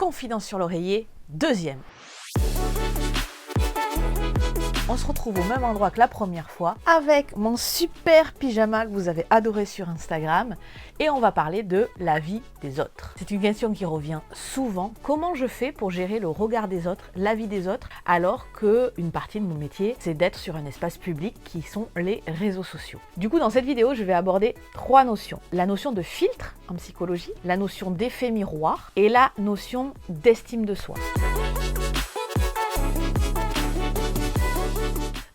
Confidence sur l'oreiller, deuxième. On se retrouve au même endroit que la première fois avec mon super pyjama que vous avez adoré sur Instagram et on va parler de la vie des autres. C'est une question qui revient souvent. Comment je fais pour gérer le regard des autres, la vie des autres, alors qu'une partie de mon métier, c'est d'être sur un espace public qui sont les réseaux sociaux. Du coup, dans cette vidéo, je vais aborder trois notions. La notion de filtre en psychologie, la notion d'effet miroir et la notion d'estime de soi.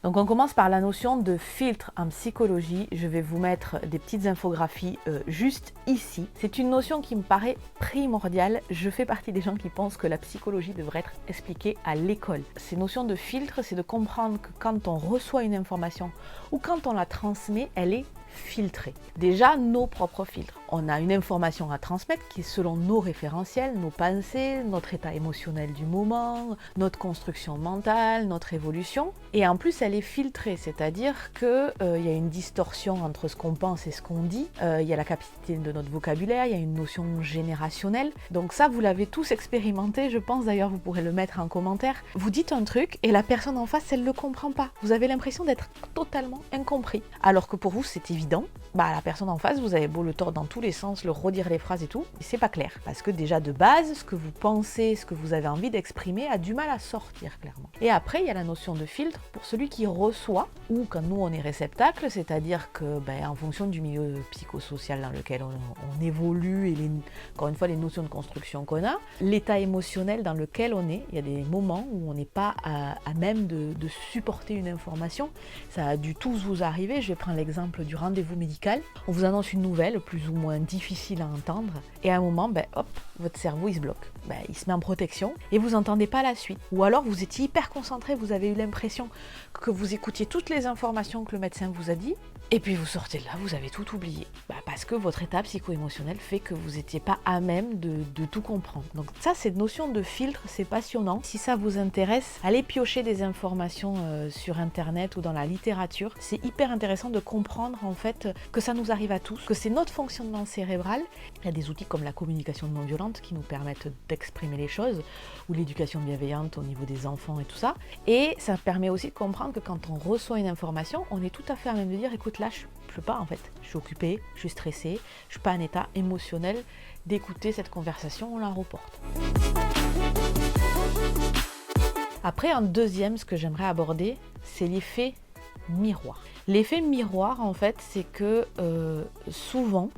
Donc on commence par la notion de filtre en psychologie. Je vais vous mettre des petites infographies juste ici. C'est une notion qui me paraît primordiale. Je fais partie des gens qui pensent que la psychologie devrait être expliquée à l'école. Ces notions de filtre, c'est de comprendre que quand on reçoit une information ou quand on la transmet, elle est filtrée. Déjà, nos propres filtres. On a une information à transmettre qui est selon nos référentiels, nos pensées, notre état émotionnel du moment, notre construction mentale, notre évolution. Et en plus, elle est filtrée, c'est-à-dire qu'il y a une distorsion entre ce qu'on pense et ce qu'on dit. Il y a la capacité de notre vocabulaire, il y a une notion générationnelle. Donc ça, vous l'avez tous expérimenté, je pense. D'ailleurs, vous pourrez le mettre en commentaire. Vous dites un truc et la personne en face, elle ne le comprend pas. Vous avez l'impression d'être totalement incompris. Alors que pour vous, c'est évident. La personne en face, vous avez beau le tordre dans tous les sens, le redire les phrases et tout, c'est pas clair. Parce que déjà de base, ce que vous pensez, ce que vous avez envie d'exprimer a du mal à sortir clairement. Et après, il y a la notion de filtre pour celui qui reçoit, ou quand nous on est réceptacle, c'est-à-dire que en fonction du milieu psychosocial dans lequel on évolue et encore une fois les notions de construction qu'on a, l'état émotionnel dans lequel on est, il y a des moments où on n'est pas à même de supporter une information. Ça a dû tous vous arriver. Je vais prendre l'exemple du rendez-vous médical. On vous annonce une nouvelle plus ou moins difficile à entendre et à un moment, hop, votre cerveau il se bloque. Il se met en protection et vous n'entendez pas la suite. Ou alors vous étiez hyper concentré, vous avez eu l'impression que vous écoutiez toutes les informations que le médecin vous a dit et puis vous sortez de là, vous avez tout oublié. Parce que votre état psycho-émotionnel fait que vous n'étiez pas à même de tout comprendre. Donc ça, cette notion de filtre, c'est passionnant. Si ça vous intéresse, allez piocher des informations sur internet ou dans la littérature. C'est hyper intéressant de comprendre en fait que ça nous arrive à tous, que c'est notre fonctionnement cérébral. Il y a des outils comme la communication non violente qui nous permettent d'exprimer les choses, ou l'éducation bienveillante au niveau des enfants et tout ça. Et ça permet aussi de comprendre que quand on reçoit une information, on est tout à fait à même de dire, écoute, là, je peux pas en fait. Je suis occupée, je suis stressée, je suis pas en état émotionnel d'écouter cette conversation, on la reporte. Après, en deuxième, ce que j'aimerais aborder, c'est l'effet miroir. L'effet miroir, en fait, c'est que souvent,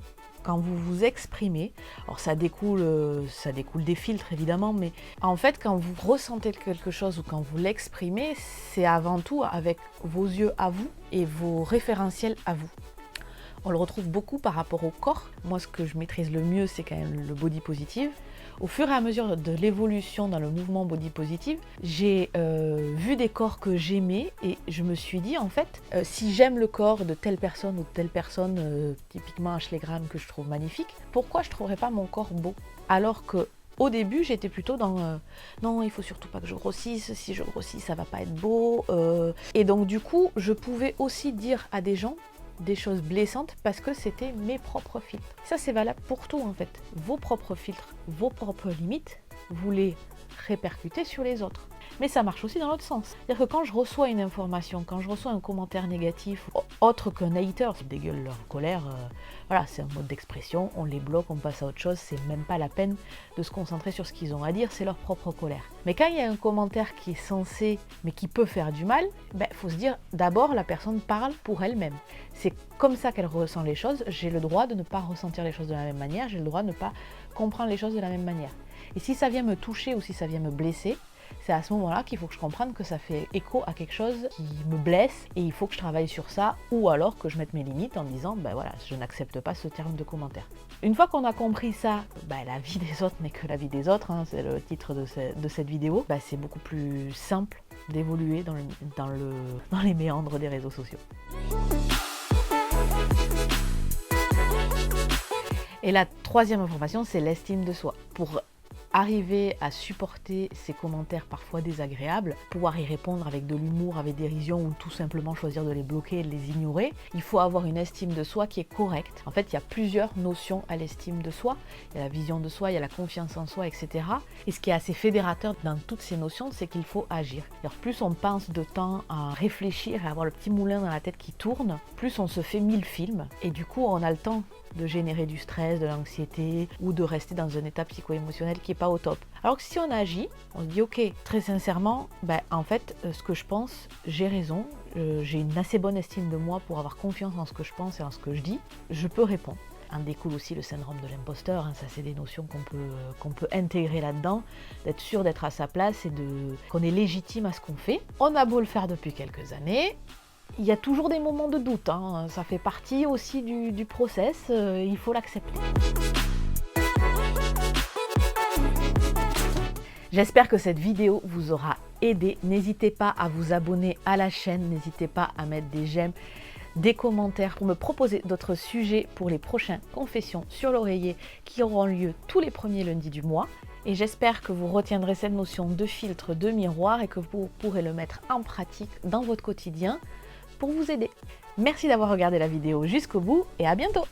quand vous vous exprimez, alors ça découle des filtres évidemment, mais en fait quand vous ressentez quelque chose ou quand vous l'exprimez, c'est avant tout avec vos yeux à vous et vos référentiels à vous. On le retrouve beaucoup par rapport au corps. Moi, ce que je maîtrise le mieux, c'est quand même le body positive. Au fur et à mesure de l'évolution dans le mouvement body positive, j'ai vu des corps que j'aimais et je me suis dit, en fait, si j'aime le corps de telle personne ou de telle personne, typiquement Ashley Graham que je trouve magnifique, pourquoi je ne trouverais pas mon corps beau? Alors que au début, j'étais plutôt dans non, il faut surtout pas que je grossisse, si je grossis, ça va pas être beau. Et donc du coup, je pouvais aussi dire à des gens des choses blessantes parce que c'était mes propres filtres. Ça, c'est valable pour tout en fait. Vos propres filtres, vos propres limites, vous les répercutez sur les autres. Mais ça marche aussi dans l'autre sens. C'est-à-dire que quand je reçois une information, quand je reçois un commentaire négatif, autre qu'un hater, qui dégueule leur colère, voilà, c'est un mode d'expression, on les bloque, on passe à autre chose, c'est même pas la peine de se concentrer sur ce qu'ils ont à dire, c'est leur propre colère. Mais quand il y a un commentaire qui est censé, mais qui peut faire du mal, faut se dire, d'abord la personne parle pour elle-même. C'est comme ça qu'elle ressent les choses, j'ai le droit de ne pas ressentir les choses de la même manière, j'ai le droit de ne pas comprendre les choses de la même manière. Et si ça vient me toucher ou si ça vient me blesser, c'est à ce moment-là qu'il faut que je comprenne que ça fait écho à quelque chose qui me blesse et il faut que je travaille sur ça ou alors que je mette mes limites en disant voilà, je n'accepte pas ce terme de commentaire. Une fois qu'on a compris ça, la vie des autres n'est que la vie des autres, c'est le titre de cette vidéo, c'est beaucoup plus simple d'évoluer dans les méandres des réseaux sociaux. Et la troisième information, c'est l'estime de soi. Pour arriver à supporter ces commentaires parfois désagréables, pouvoir y répondre avec de l'humour, avec dérision ou tout simplement choisir de les bloquer et de les ignorer, il faut avoir une estime de soi qui est correcte. En fait, il y a plusieurs notions à l'estime de soi. Il y a la vision de soi, il y a la confiance en soi, etc. Et ce qui est assez fédérateur dans toutes ces notions, c'est qu'il faut agir. Alors, plus on pense de temps à réfléchir et avoir le petit moulin dans la tête qui tourne, plus on se fait 1000 films et du coup on a le temps de générer du stress, de l'anxiété ou de rester dans un état psycho-émotionnel qui n'est pas au top. Alors que si on agit, on se dit ok, très sincèrement, en fait ce que je pense, j'ai raison, j'ai une assez bonne estime de moi pour avoir confiance en ce que je pense et en ce que je dis, je peux répondre. En découle aussi le syndrome de l'imposteur, ça c'est des notions qu'on peut intégrer là-dedans, d'être sûr d'être à sa place et qu'on est légitime à ce qu'on fait. On a beau le faire depuis quelques années, il y a toujours des moments de doute, ça fait partie aussi du process, il faut l'accepter. J'espère que cette vidéo vous aura aidé. N'hésitez pas à vous abonner à la chaîne, n'hésitez pas à mettre des j'aime, des commentaires pour me proposer d'autres sujets pour les prochains Confessions sur l'oreiller qui auront lieu tous les premiers lundis du mois. Et j'espère que vous retiendrez cette notion de filtre, de miroir et que vous pourrez le mettre en pratique dans votre quotidien pour vous aider. Merci d'avoir regardé la vidéo jusqu'au bout et à bientôt!